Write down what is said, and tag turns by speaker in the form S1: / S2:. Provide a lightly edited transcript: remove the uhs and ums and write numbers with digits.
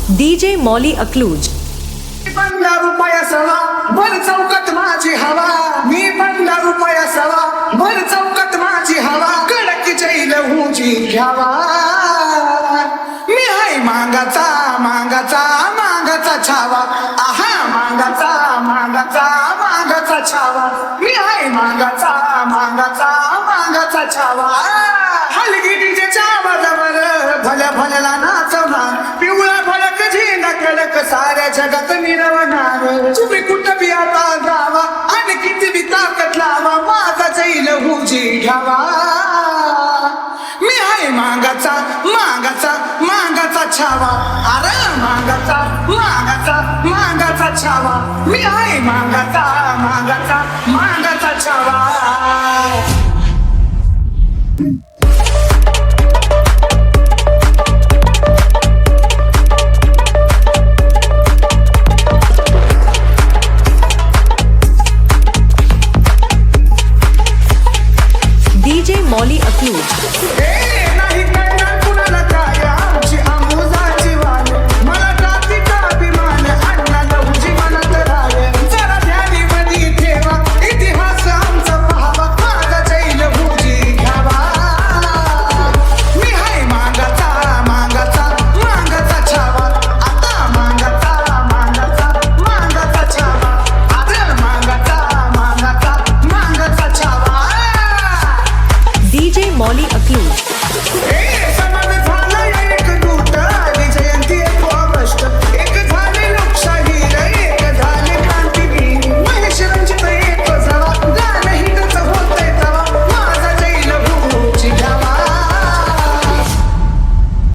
S1: Deejay Mauli Akluj.
S2: ₹15 सवा भर चौकात माझी हवा, मी ₹15 सवा भर चौकात माझी हवा, कडक जैल हुजी घ्यावा. मी हाय मांगाचा मांगाचा मांगाचा छावा, आहा मांगाचा मांगाचा मांगाचा छावा, मी हाय मांगाचा मांगाचा मांगाचा छावा. हलगिरीच्या चावाजावर भल्या भल्याला नाचवणार, पिवळा फलक झेंडा कडक साऱ्या जगात मिरवणार. तुम्ही कुठं बी आता जावा आणि किती बी ताकद लावा, माझा जैल हुजी घ्यावा. मी आहे मांगाचा मांगाचा मांगाचा छावा, अरे मांगाचा मांगाचा मांगाचा छावा, मी आहे मांगाचा मांगाचा मांगाचा छावा.